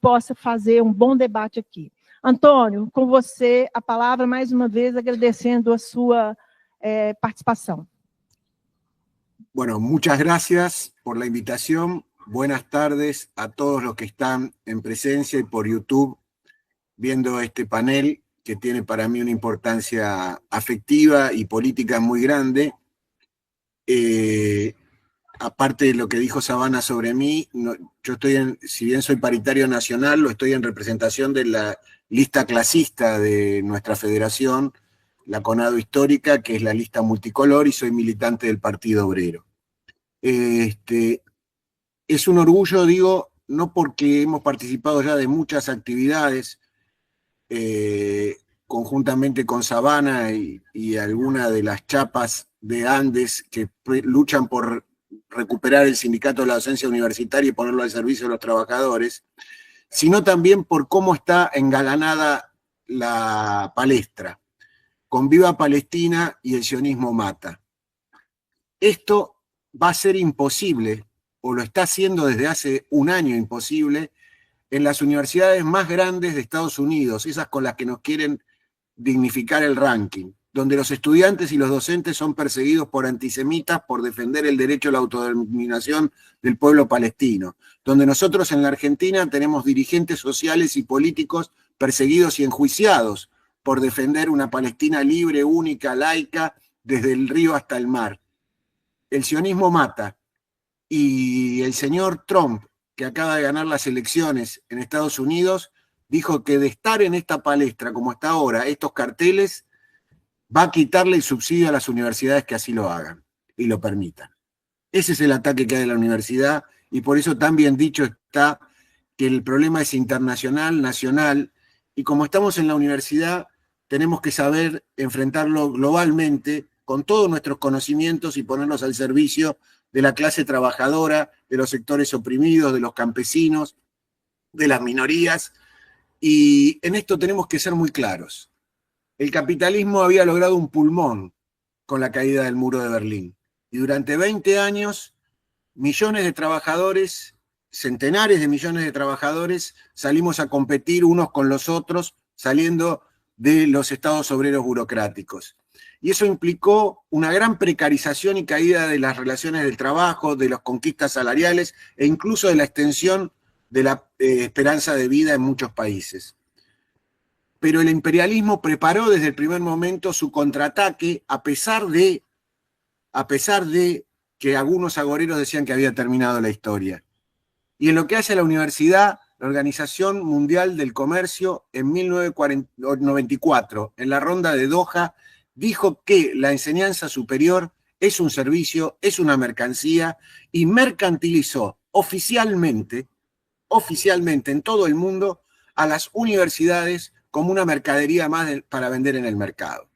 possa fazer bom debate aqui. Antônio, com você a palavra, mais uma vez agradecendo a sua participación. Bueno, muchas gracias por la invitación. Buenas tardes a todos los que están en presencia y por YouTube viendo este panel que tiene para mí una importancia afectiva y política muy grande. Aparte de lo que dijo Savannah sobre mí, yo estoy si bien soy paritario nacional, lo estoy en representación de la lista clasista de nuestra federación, la CONADO histórica, que es la lista multicolor, y soy militante del Partido Obrero. Es un orgullo, digo, no porque hemos participado ya de muchas actividades, conjuntamente con Savannah y alguna de las chapas de Andes que luchan por recuperar el sindicato de la docencia universitaria y ponerlo al servicio de los trabajadores, sino también por cómo está engalanada la palestra, con Viva Palestina y el sionismo mata. Esto va a ser imposible, o lo está haciendo desde hace un año imposible, en las universidades más grandes de Estados Unidos, esas con las que nos quieren dignificar el ranking, donde los estudiantes y los docentes son perseguidos por antisemitas por defender el derecho a la autodeterminación del pueblo palestino, donde nosotros en la Argentina tenemos dirigentes sociales y políticos perseguidos y enjuiciados por defender una Palestina libre, única, laica, desde el río hasta el mar. El sionismo mata, y el señor Trump, que acaba de ganar las elecciones en Estados Unidos, dijo que de estar en esta palestra como está ahora, estos carteles, va a quitarle el subsidio a las universidades que así lo hagan y lo permitan. Ese es el ataque que hay de la universidad, y por eso tan bien dicho está que el problema es internacional, nacional, y como estamos en la universidad, tenemos que saber enfrentarlo globalmente con todos nuestros conocimientos y ponerlos al servicio de la clase trabajadora, de los sectores oprimidos, de los campesinos, de las minorías, y en esto tenemos que ser muy claros. El capitalismo había logrado un pulmón con la caída del muro de Berlín, y durante 20 años, millones de trabajadores, centenares de millones de trabajadores, salimos a competir unos con los otros, saliendo de los estados obreros burocráticos. Y eso implicó una gran precarización y caída de las relaciones del trabajo, de las conquistas salariales e incluso de la extensión de la esperanza de vida en muchos países. Pero el imperialismo preparó desde el primer momento su contraataque a pesar de que algunos agoreros decían que había terminado la historia. Y en lo que hace a la universidad, la Organización Mundial del Comercio en 1994, en la ronda de Doha, dijo que la enseñanza superior es un servicio, es una mercancía, y mercantilizó oficialmente en todo el mundo a las universidades como una mercadería más para vender en el mercado.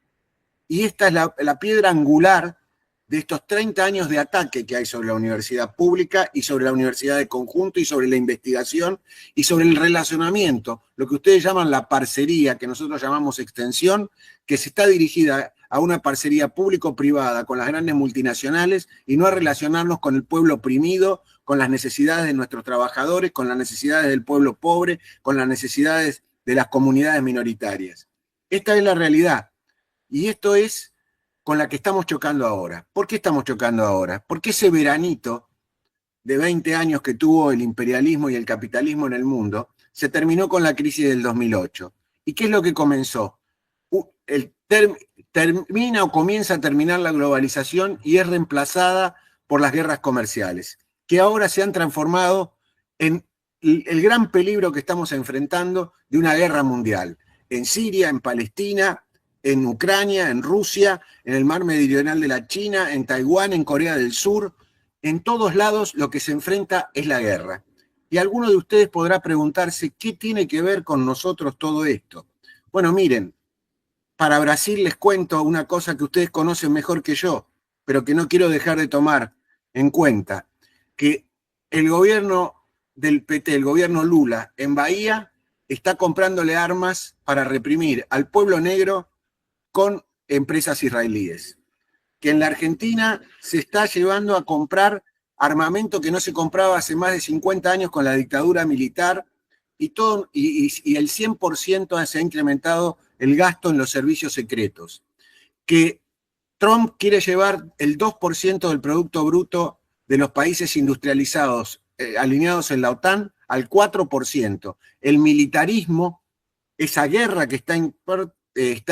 Y esta es la piedra angular de estos 30 años de ataque que hay sobre la universidad pública y sobre la universidad de conjunto y sobre la investigación y sobre el relacionamiento, lo que ustedes llaman la parcería, que nosotros llamamos extensión, que se está dirigida a una parcería público-privada con las grandes multinacionales y no a relacionarnos con el pueblo oprimido, con las necesidades de nuestros trabajadores, con las necesidades del pueblo pobre, con las necesidades de las comunidades minoritarias. Esta es la realidad, y esto es con la que estamos chocando ahora. ¿Por qué estamos chocando ahora? Porque ese veranito de 20 años que tuvo el imperialismo y el capitalismo en el mundo se terminó con la crisis del 2008. ¿Y qué es lo que comenzó? Termina o comienza a terminar la globalización y es reemplazada por las guerras comerciales, que ahora se han transformado en el gran peligro que estamos enfrentando de una guerra mundial. En Siria, en Palestina, en Ucrania, en Rusia, en el mar meridional de la China, en Taiwán, en Corea del Sur. En todos lados lo que se enfrenta es la guerra. Y alguno de ustedes podrá preguntarse, ¿qué tiene que ver con nosotros todo esto? Bueno, miren, para Brasil les cuento una cosa que ustedes conocen mejor que yo, pero que no quiero dejar de tomar en cuenta, que el gobierno del PT, el gobierno Lula, en Bahía, está comprándole armas para reprimir al pueblo negro con empresas israelíes. Que en la Argentina se está llevando a comprar armamento que no se compraba hace más de 50 años con la dictadura militar y el 100% se ha incrementado el gasto en los servicios secretos. Que Trump quiere llevar el 2% del Producto Bruto de los países industrializados alineados en la OTAN al 4%. El militarismo, esa guerra que está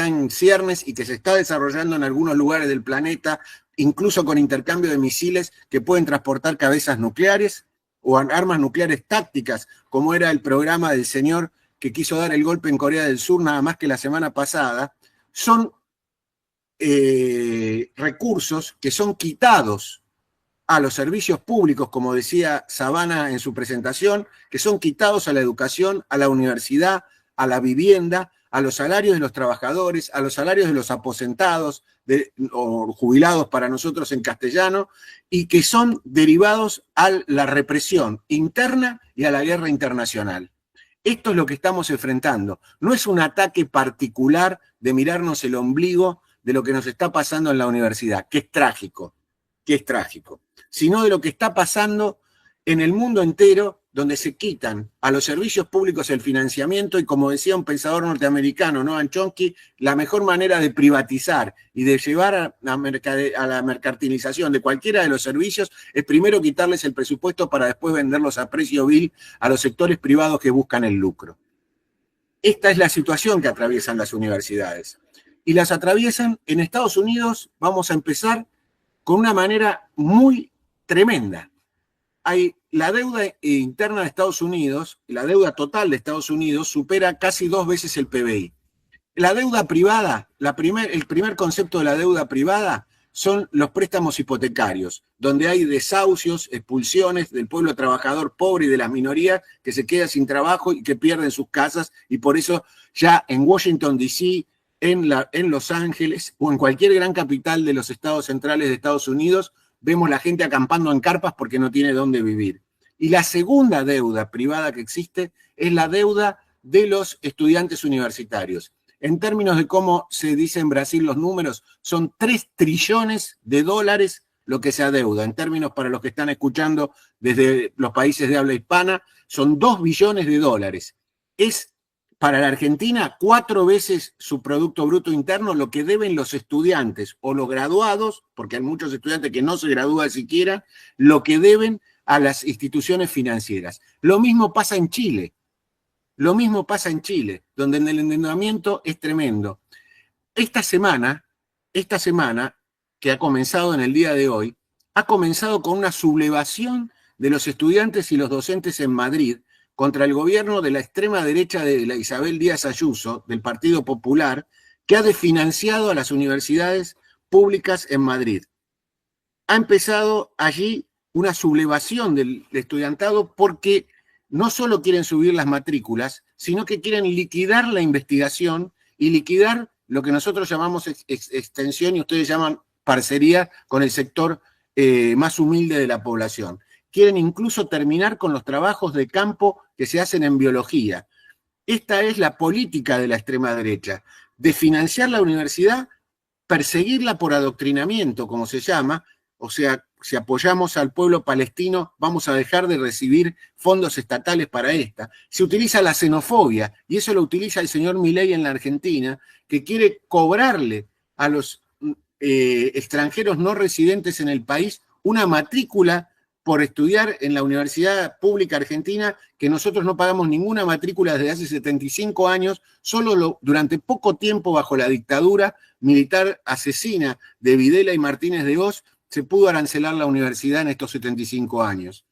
en ciernes y que se está desarrollando en algunos lugares del planeta, incluso con intercambio de misiles que pueden transportar cabezas nucleares o armas nucleares tácticas, como era el programa del señor que quiso dar el golpe en Corea del Sur nada más que la semana pasada, son recursos que son quitados a los servicios públicos, como decía Savannah en su presentación, que son quitados a la educación, a la universidad, a la vivienda, a los salarios de los trabajadores, a los salarios de los aposentados o jubilados para nosotros en castellano, y que son derivados a la represión interna y a la guerra internacional. Esto es lo que estamos enfrentando. No es un ataque particular de mirarnos el ombligo de lo que nos está pasando en la universidad, que es trágico, sino de lo que está pasando en el mundo entero, donde se quitan a los servicios públicos el financiamiento y, como decía un pensador norteamericano, Noam Chomsky, la mejor manera de privatizar y de llevar a la mercantilización de cualquiera de los servicios es primero quitarles el presupuesto para después venderlos a precio vil a los sectores privados que buscan el lucro. Esta es la situación que atraviesan las universidades. Y las atraviesan en Estados Unidos, vamos a empezar con una manera muy tremenda. La deuda interna de Estados Unidos, la deuda total de Estados Unidos supera casi 2 veces el PBI. La deuda privada, el primer concepto de la deuda privada son los préstamos hipotecarios, donde hay desahucios, expulsiones del pueblo trabajador pobre y de las minorías que se quedan sin trabajo y que pierden sus casas, y por eso ya en Washington, D.C., en Los Ángeles o en cualquier gran capital de los estados centrales de Estados Unidos, vemos la gente acampando en carpas porque no tiene dónde vivir. Y la segunda deuda privada que existe es la deuda de los estudiantes universitarios. En términos de cómo se dice en Brasil los números, son 3 trillones de dólares lo que se adeuda. En términos para los que están escuchando desde los países de habla hispana, son 2 billones de dólares. Es para la Argentina 4 veces su Producto Bruto Interno lo que deben los estudiantes o los graduados, porque hay muchos estudiantes que no se gradúan siquiera, lo que deben a las instituciones financieras. Lo mismo pasa en Chile. Donde el endeudamiento es tremendo. Esta semana, que ha comenzado en el día de hoy, ha comenzado con una sublevación de los estudiantes y los docentes en Madrid contra el gobierno de la extrema derecha de la Isabel Díaz Ayuso, del Partido Popular, que ha desfinanciado a las universidades públicas en Madrid. Ha empezado allí una sublevación del estudiantado porque no solo quieren subir las matrículas, sino que quieren liquidar la investigación y liquidar lo que nosotros llamamos extensión y ustedes llaman parcería con el sector más humilde de la población. Quieren incluso terminar con los trabajos de campo que se hacen en biología. Esta es la política de la extrema derecha, de financiar la universidad, perseguirla por adoctrinamiento, como se llama, o sea, si apoyamos al pueblo palestino, vamos a dejar de recibir fondos estatales para esta. Se utiliza la xenofobia, y eso lo utiliza el señor Milei en la Argentina, que quiere cobrarle a los extranjeros no residentes en el país una matrícula por estudiar en la Universidad Pública Argentina, que nosotros no pagamos ninguna matrícula desde hace 75 años, solo durante poco tiempo bajo la dictadura militar asesina de Videla y Martínez de Hoz, se pudo arancelar la universidad en estos 75 años.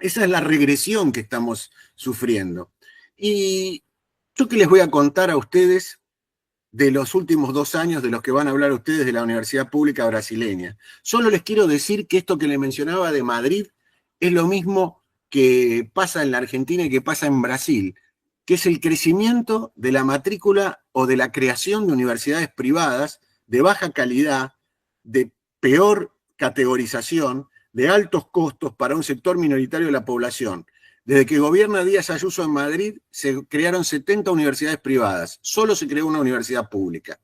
Esa es la regresión que estamos sufriendo. Y yo que les voy a contar a ustedes de los últimos 2 años de los que van a hablar ustedes de la Universidad Pública Brasileña. Solo les quiero decir que esto que les mencionaba de Madrid es lo mismo que pasa en la Argentina y que pasa en Brasil, que es el crecimiento de la matrícula o de la creación de universidades privadas de baja calidad, de peor categorización, de altos costos para un sector minoritario de la población. Desde que gobierna Díaz Ayuso en Madrid, se crearon 70 universidades privadas. Solo se creó una universidad pública.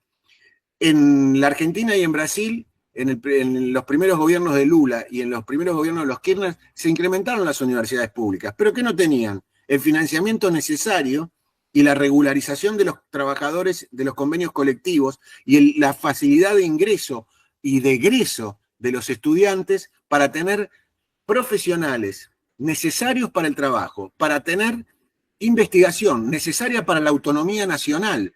En la Argentina y en Brasil, en los primeros gobiernos de Lula y en los primeros gobiernos de los Kirchner, se incrementaron las universidades públicas. ¿Pero qué no tenían? el financiamiento necesario y la regularización de los trabajadores de los convenios colectivos y la facilidad de ingreso y de egreso de los estudiantes para tener profesionales necesarios para el trabajo, para tener investigación necesaria para la autonomía nacional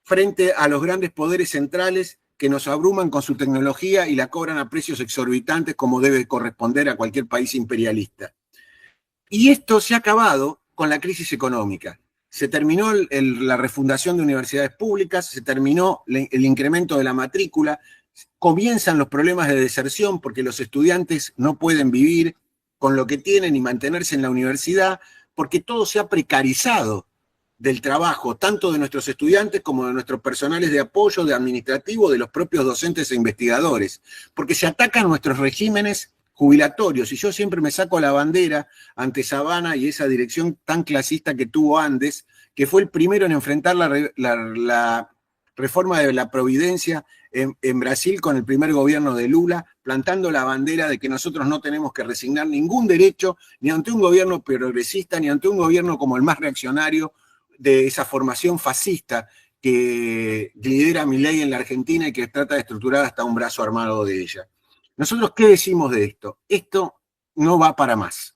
frente a los grandes poderes centrales que nos abruman con su tecnología y la cobran a precios exorbitantes como debe corresponder a cualquier país imperialista. Y esto se ha acabado con la crisis económica. Se terminó la refundación de universidades públicas, se terminó el incremento de la matrícula, comienzan los problemas de deserción porque los estudiantes no pueden vivir con lo que tienen y mantenerse en la universidad porque todo se ha precarizado del trabajo, tanto de nuestros estudiantes como de nuestros personales de apoyo, de administrativo, de los propios docentes e investigadores, porque se atacan nuestros regímenes jubilatorios, y yo siempre me saco la bandera ante Savana y esa dirección tan clasista que tuvo Andes, que fue el primero en enfrentar la reforma de la Providencia en Brasil con el primer gobierno de Lula, plantando la bandera de que nosotros no tenemos que resignar ningún derecho, ni ante un gobierno progresista, ni ante un gobierno como el más reaccionario de esa formación fascista que lidera Milei en la Argentina y que trata de estructurar hasta un brazo armado de ella. Nosotros, ¿qué decimos de esto? Esto no va para más.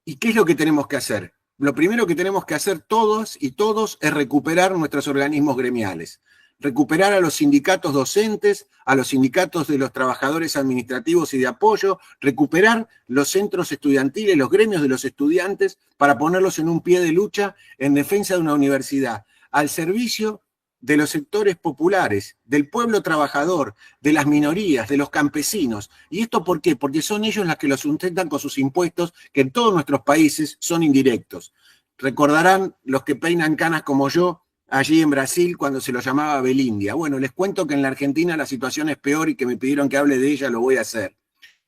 ¿Y qué es lo que tenemos que hacer? Lo primero que tenemos que hacer todos y todos es recuperar nuestros organismos gremiales, recuperar a los sindicatos docentes, a los sindicatos de los trabajadores administrativos y de apoyo, recuperar los centros estudiantiles, los gremios de los estudiantes, para ponerlos en un pie de lucha en defensa de una universidad, al servicio de los sectores populares, del pueblo trabajador, de las minorías, de los campesinos. ¿Y esto por qué? Porque son ellos los que los sustentan con sus impuestos, que en todos nuestros países son indirectos. Recordarán los que peinan canas como yo, allí en Brasil, cuando se lo llamaba Belindia. Bueno, les cuento que en la Argentina la situación es peor y que me pidieron que hable de ella, lo voy a hacer.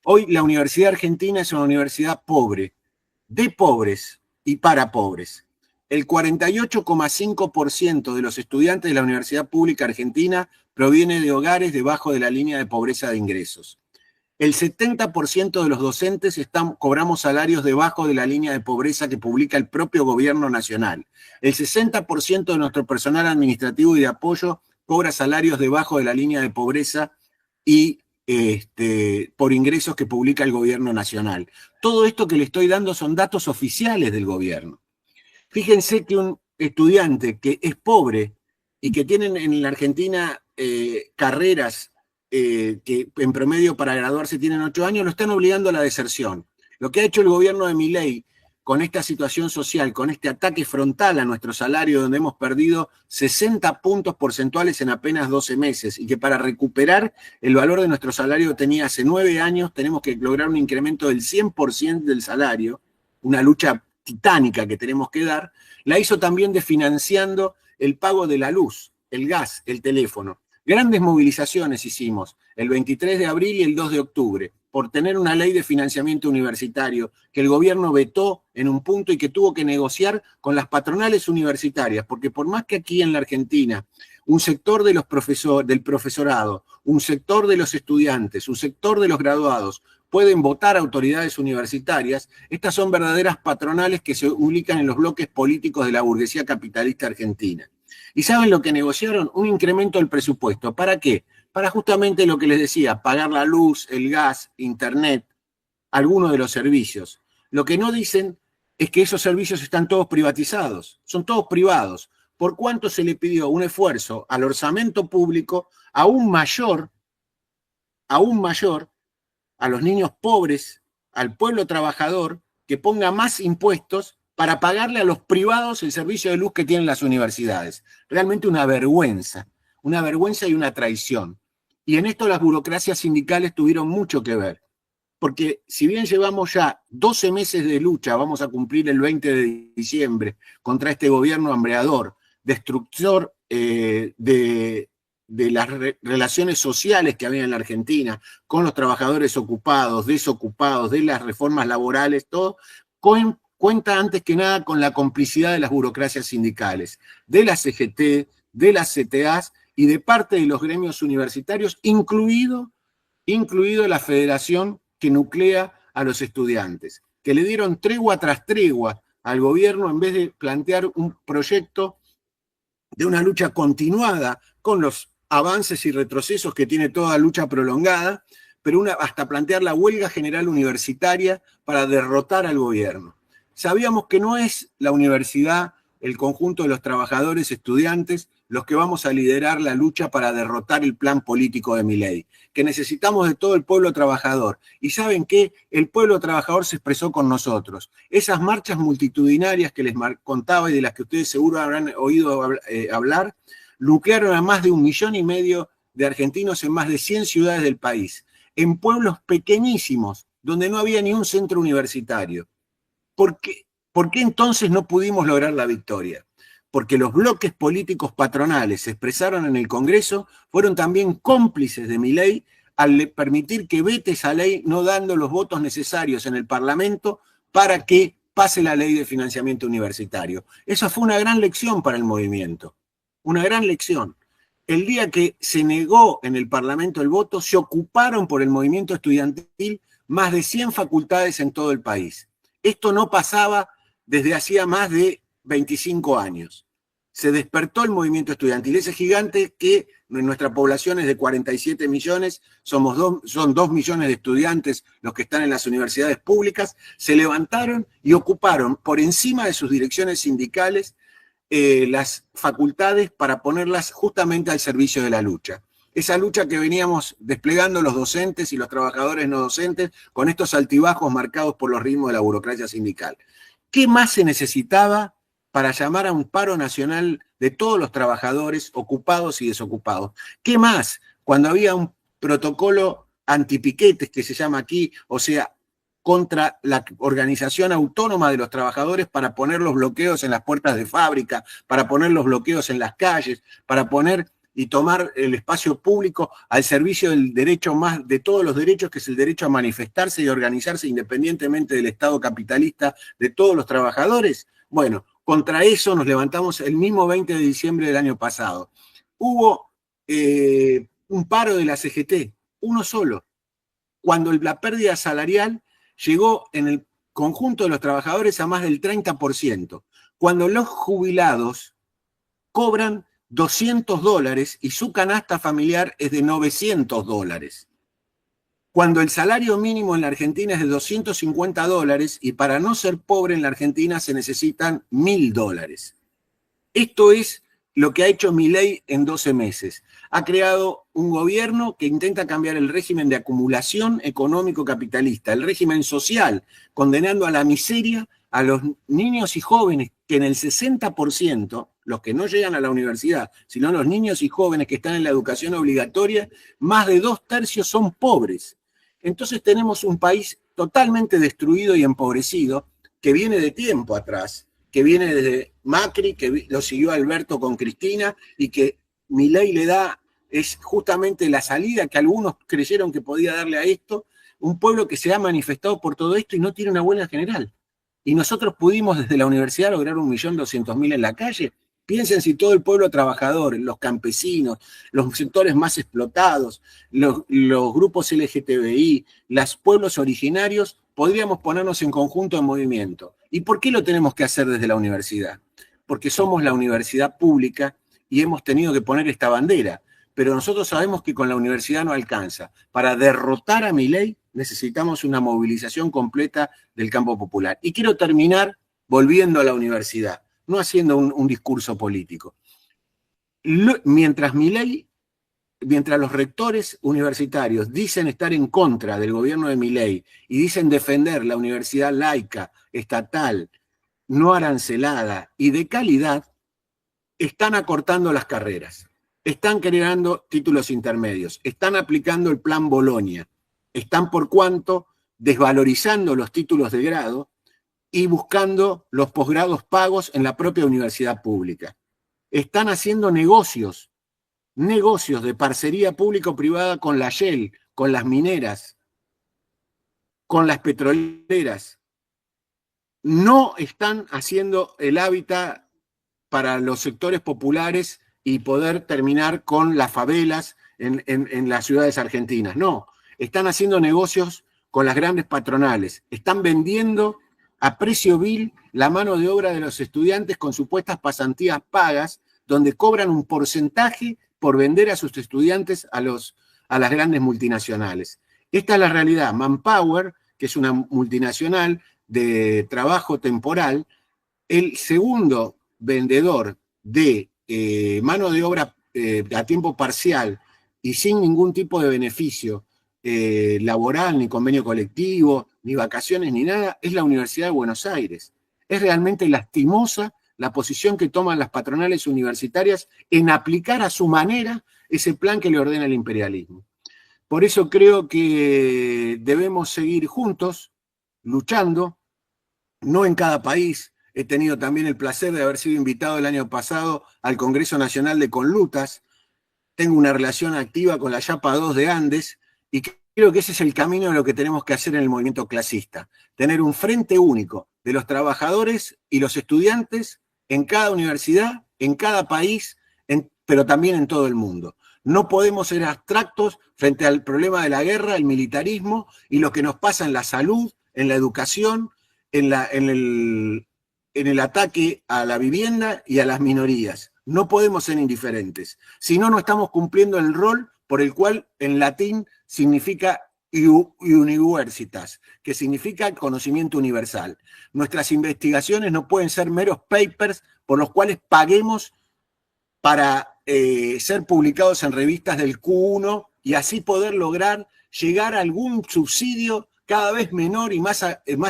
Hoy la Universidad Argentina es una universidad pobre, de pobres y para pobres. El 48,5% de los estudiantes de la Universidad Pública Argentina proviene de hogares debajo de la línea de pobreza de ingresos. El 70% de los docentes cobramos salarios debajo de la línea de pobreza que publica el propio gobierno nacional. El 60% de nuestro personal administrativo y de apoyo cobra salarios debajo de la línea de pobreza y por ingresos que publica el gobierno nacional. Todo esto que le estoy dando son datos oficiales del gobierno. Fíjense que un estudiante que es pobre y que tienen en la Argentina carreras que en promedio para graduarse tienen 8 años, lo están obligando a la deserción. Lo que ha hecho el gobierno de Milei con esta situación social, con este ataque frontal a nuestro salario, donde hemos perdido 60 puntos porcentuales en apenas 12 meses, y que para recuperar el valor de nuestro salario que tenía hace 9 años, tenemos que lograr un incremento del 100% del salario, una lucha titánica que tenemos que dar, la hizo también desfinanciando el pago de la luz, el gas, el teléfono. Grandes movilizaciones hicimos el 23 de abril y el 2 de octubre por tener una ley de financiamiento universitario que el gobierno vetó en un punto y que tuvo que negociar con las patronales universitarias, porque por más que aquí en la Argentina un sector de los del profesorado, un sector de los estudiantes, un sector de los graduados pueden votar autoridades universitarias, estas son verdaderas patronales que se ubican en los bloques políticos de la burguesía capitalista argentina. ¿Y saben lo que negociaron? Un incremento del presupuesto. ¿Para qué? Para justamente lo que les decía, pagar la luz, el gas, internet, algunos de los servicios. Lo que no dicen es que esos servicios están todos privatizados, son todos privados. ¿Por cuánto se le pidió un esfuerzo al orçamento público aún mayor a los niños pobres, al pueblo trabajador, que ponga más impuestos para pagarle a los privados el servicio de luz que tienen las universidades? Realmente una vergüenza y una traición. Y en esto las burocracias sindicales tuvieron mucho que ver, porque si bien llevamos ya 12 meses de lucha, vamos a cumplir el 20 de diciembre, contra este gobierno hambreador, destructor de las relaciones sociales que había en la Argentina, con los trabajadores ocupados, desocupados, de las reformas laborales, todo, cuenta antes que nada con la complicidad de las burocracias sindicales, de la CGT, de las CTAs y de parte de los gremios universitarios, incluido la federación que nuclea a los estudiantes. que le dieron tregua tras tregua al gobierno en vez de plantear un proyecto de una lucha continuada con los avances y retrocesos que tiene toda lucha prolongada, pero hasta plantear la huelga general universitaria para derrotar al gobierno. Sabíamos que no es la universidad, el conjunto de los trabajadores, estudiantes, los que vamos a liderar la lucha para derrotar el plan político de Milei, que necesitamos de todo el pueblo trabajador. Y ¿saben qué? El pueblo trabajador se expresó con nosotros. Esas marchas multitudinarias que les contaba y de las que ustedes seguro habrán oído hablar, nuclearon a más de 1,5 millones de argentinos en más de 100 ciudades del país, en pueblos pequeñísimos, donde no había ni un centro universitario. ¿Por qué entonces no pudimos lograr la victoria? Porque los bloques políticos patronales se expresaron en el Congreso, fueron también cómplices de Milei al permitir que vete esa ley, no dando los votos necesarios en el Parlamento para que pase la ley de financiamiento universitario. Esa fue una gran lección para el movimiento, una gran lección. El día que se negó en el Parlamento el voto, se ocuparon por el movimiento estudiantil más de 100 facultades en todo el país. Esto no pasaba desde hacía más de 25 años. Se despertó el movimiento estudiantil, ese gigante que en nuestra población es de 47 millones, son 2 millones de estudiantes los que están en las universidades públicas, se levantaron y ocuparon por encima de sus direcciones sindicales las facultades para ponerlas justamente al servicio de la lucha. Esa lucha que veníamos desplegando los docentes y los trabajadores no docentes con estos altibajos marcados por los ritmos de la burocracia sindical. ¿Qué más se necesitaba para llamar a un paro nacional de todos los trabajadores ocupados y desocupados? ¿Qué más cuando había un protocolo antipiquetes que se llama aquí, o sea, contra la organización autónoma de los trabajadores para poner los bloqueos en las puertas de fábrica, para poner los bloqueos en las calles, para poner y tomar el espacio público al servicio del derecho más de todos los derechos, que es el derecho a manifestarse y organizarse independientemente del Estado capitalista de todos los trabajadores? Bueno, contra eso nos levantamos el mismo 20 de diciembre del año pasado. Hubo un paro de la CGT, uno solo, cuando la pérdida salarial llegó en el conjunto de los trabajadores a más del 30%, cuando los jubilados cobran $200 y su canasta familiar es de $900. Cuando el salario mínimo en la Argentina es de $250 y para no ser pobre en la Argentina se necesitan $1.000. Esto es lo que ha hecho Milei en 12 meses. Ha creado un gobierno que intenta cambiar el régimen de acumulación económico-capitalista, el régimen social, condenando a la miseria a los niños y jóvenes, que en el 60%, los que no llegan a la universidad, sino los niños y jóvenes que están en la educación obligatoria, más de 2/3 son pobres. Entonces tenemos un país totalmente destruido y empobrecido, que viene de tiempo atrás, que viene desde Macri, que lo siguió Alberto con Cristina, y que Milei le da, es justamente la salida que algunos creyeron que podía darle a esto, un pueblo que se ha manifestado por todo esto y no tiene una huelga general. Y nosotros pudimos desde la universidad lograr 1.200.000 en la calle. Piensen si todo el pueblo trabajador, los campesinos, los sectores más explotados, los grupos LGTBI, los pueblos originarios, podríamos ponernos en conjunto en movimiento. ¿Y por qué lo tenemos que hacer desde la universidad? Porque somos la universidad pública y hemos tenido que poner esta bandera. Pero nosotros sabemos que con la universidad no alcanza. Para derrotar a Milei necesitamos una movilización completa del campo popular. Y quiero terminar volviendo a la universidad, no haciendo un discurso político. Mientras los rectores universitarios dicen estar en contra del gobierno de Milei y dicen defender la universidad laica, estatal, no arancelada y de calidad, están acortando las carreras, están creando títulos intermedios, están aplicando el plan Bolonia, están por cuanto desvalorizando los títulos de grado y buscando los posgrados pagos en la propia universidad pública. Están haciendo negocios de parcería público-privada con la Shell, con las mineras, con las petroleras. No están haciendo el hábitat para los sectores populares y poder terminar con las favelas en las ciudades argentinas. No, están haciendo negocios con las grandes patronales. Están vendiendo a precio vil la mano de obra de los estudiantes con supuestas pasantías pagas, donde cobran un porcentaje por vender a sus estudiantes a las grandes multinacionales. Esta es la realidad. Manpower, que es una multinacional de trabajo temporal, el segundo vendedor de mano de obra a tiempo parcial y sin ningún tipo de beneficio laboral, ni convenio colectivo, ni vacaciones, ni nada, es la Universidad de Buenos Aires. Es realmente lastimosa la posición que toman las patronales universitarias en aplicar a su manera ese plan que le ordena el imperialismo. Por eso creo que debemos seguir juntos, luchando, no en cada país. He tenido también el placer de haber sido invitado el año pasado al Congreso Nacional de Conlutas. Tengo una relación activa con la Yapa 2 de Andes y creo que ese es el camino de lo que tenemos que hacer en el movimiento clasista. Tener un frente único de los trabajadores y los estudiantes en cada universidad, en cada país, pero también en todo el mundo. No podemos ser abstractos frente al problema de la guerra, el militarismo y lo que nos pasa en la salud, en la educación, en el ataque a la vivienda y a las minorías. No podemos ser indiferentes. Si no, no estamos cumpliendo el rol por el cual en latín significa universitas, que significa conocimiento universal. Nuestras investigaciones no pueden ser meros papers por los cuales paguemos para ser publicados en revistas del Q1 y así poder lograr llegar a algún subsidio cada vez menor y más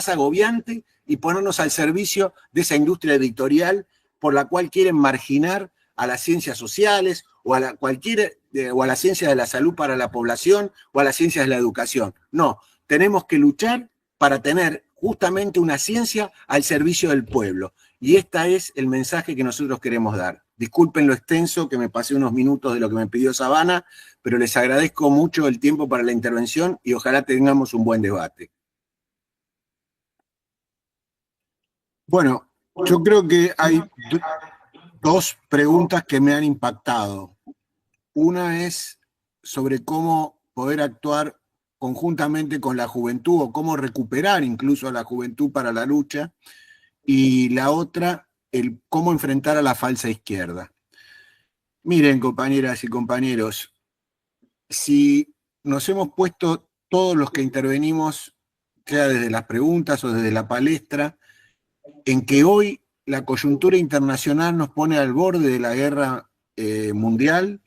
agobiante y ponernos al servicio de esa industria editorial por la cual quieren marginar a las ciencias sociales o a la ciencia de la salud para la población o a las ciencias de la educación. No, tenemos que luchar para tener justamente una ciencia al servicio del pueblo. Y este es el mensaje que nosotros queremos dar. Disculpen lo extenso, que me pasé unos minutos de lo que me pidió Sabana, pero les agradezco mucho el tiempo para la intervención y ojalá tengamos un buen debate. Bueno, yo creo que hay dos preguntas que me han impactado. Una es sobre cómo poder actuar conjuntamente con la juventud o cómo recuperar incluso a la juventud para la lucha. Y la otra, el cómo enfrentar a la falsa izquierda. Miren, compañeras y compañeros, si nos hemos puesto todos los que intervenimos, sea desde las preguntas o desde la palestra, en que hoy la coyuntura internacional nos pone al borde de la guerra mundial,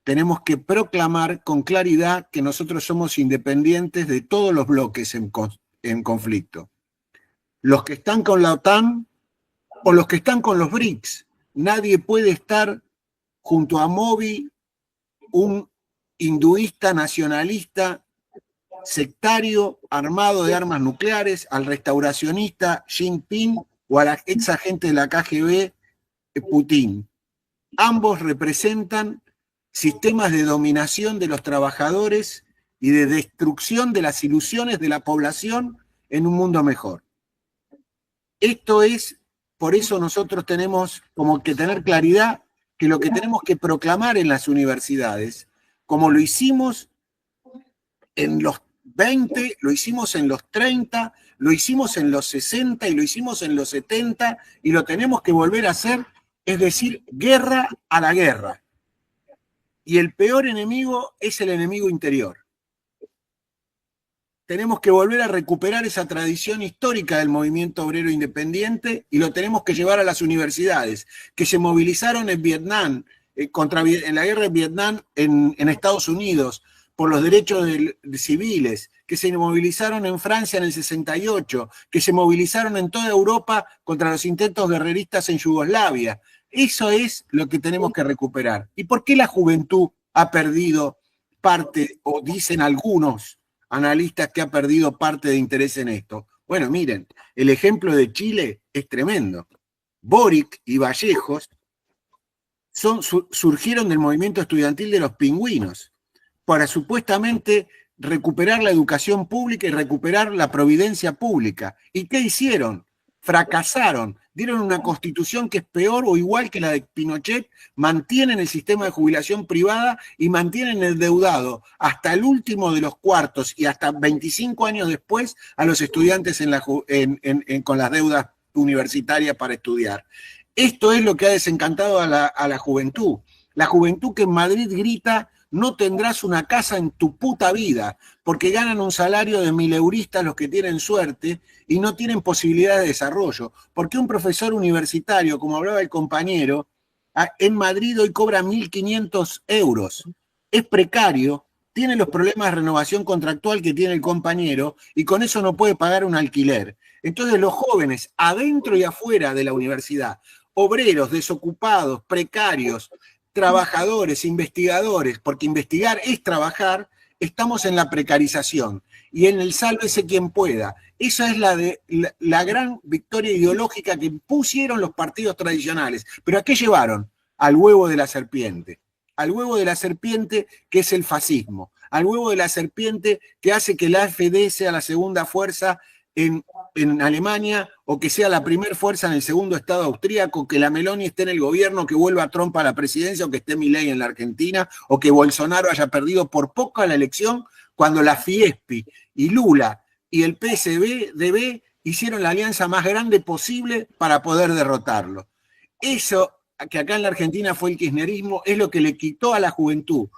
tenemos que proclamar con claridad que nosotros somos independientes de todos los bloques en conflicto. Los que están con la OTAN o los que están con los BRICS. Nadie puede estar junto a Modi, un hinduista nacionalista sectario armado de armas nucleares, al restauracionista Xi Jinping o a la ex agente de la KGB Putin. Ambos representan sistemas de dominación de los trabajadores y de destrucción de las ilusiones de la población en un mundo mejor. Esto es, por eso nosotros tenemos como que tener claridad que lo que tenemos que proclamar en las universidades, como lo hicimos en los 20, lo hicimos en los 30, lo hicimos en los 60 y lo hicimos en los 70 y lo tenemos que volver a hacer, es decir, guerra a la guerra. Y el peor enemigo es el enemigo interior. Tenemos que volver a recuperar esa tradición histórica del movimiento obrero independiente y lo tenemos que llevar a las universidades, que se movilizaron en Vietnam, en la guerra de Vietnam en Estados Unidos, por los derechos civiles, que se movilizaron en Francia en el 68, que se movilizaron en toda Europa contra los intentos guerreristas en Yugoslavia. Eso es lo que tenemos que recuperar. ¿Y por qué la juventud ha perdido parte, o dicen algunos analistas que ha perdido parte de interés en esto? Bueno, miren, el ejemplo de Chile es tremendo. Boric y Vallejos surgieron del movimiento estudiantil de los pingüinos para supuestamente recuperar la educación pública y recuperar la providencia pública. ¿Y qué hicieron? fracasaron, dieron una constitución que es peor o igual que la de Pinochet, mantienen el sistema de jubilación privada y mantienen endeudado hasta el último de los cuartos y hasta 25 años después a los estudiantes con las deudas universitarias para estudiar. Esto es lo que ha desencantado a la juventud. La juventud que en Madrid grita: no tendrás una casa en tu puta vida, porque ganan un salario de 1000 euristas los que tienen suerte y no tienen posibilidad de desarrollo. Porque un profesor universitario, como hablaba el compañero, en Madrid hoy cobra 1.500 euros. Es precario, tiene los problemas de renovación contractual que tiene el compañero y con eso no puede pagar un alquiler. Entonces los jóvenes, adentro y afuera de la universidad, obreros, desocupados, precarios, trabajadores, investigadores, porque investigar es trabajar, estamos en la precarización y en el sálvese quien pueda. Esa es la gran victoria ideológica que pusieron los partidos tradicionales. ¿Pero a qué llevaron? Al huevo de la serpiente. Al huevo de la serpiente, que es el fascismo. Al huevo de la serpiente, que hace que la AfD sea la segunda fuerza en Alemania, o que sea la primera fuerza en el segundo estado austríaco, que la Meloni esté en el gobierno, que vuelva Trump a la presidencia, o que esté Milei en la Argentina, o que Bolsonaro haya perdido por poco la elección, cuando la Fiespi y Lula y el PSDB hicieron la alianza más grande posible para poder derrotarlo. Eso, que acá en la Argentina fue el kirchnerismo, es lo que le quitó a la juventud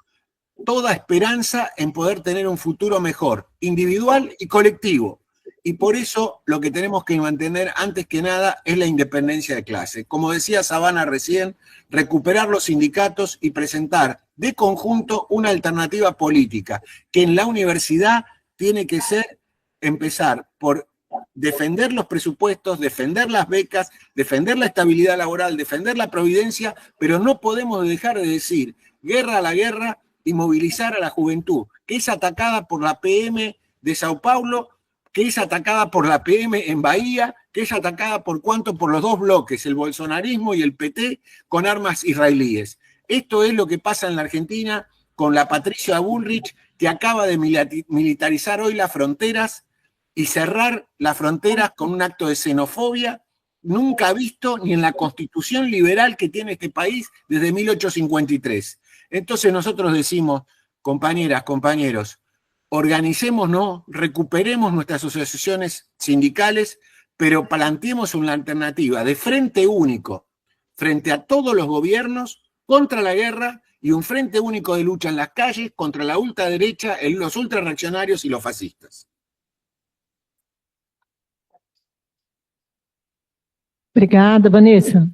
toda esperanza en poder tener un futuro mejor, individual y colectivo. Y por eso lo que tenemos que mantener antes que nada es la independencia de clase. Como decía Sabana recién, recuperar los sindicatos y presentar de conjunto una alternativa política, que en la universidad tiene que ser empezar por defender los presupuestos, defender las becas, defender la estabilidad laboral, defender la providencia, pero no podemos dejar de decir guerra a la guerra y movilizar a la juventud, que es atacada por la PM de Sao Paulo, que es atacada por la PM en Bahía, que es atacada por los dos bloques, el bolsonarismo y el PT, con armas israelíes. Esto es lo que pasa en la Argentina con la Patricia Bullrich, que acaba de militarizar hoy las fronteras y cerrar las fronteras con un acto de xenofobia nunca visto ni en la Constitución liberal que tiene este país desde 1853. Entonces nosotros decimos, compañeras, compañeros, organicémonos, recuperemos nuestras asociaciones sindicales, pero planteemos una alternativa de frente único frente a todos los gobiernos contra la guerra y un frente único de lucha en las calles contra la ultraderecha, los ultrarreaccionarios y los fascistas. Obrigada, Vanessa.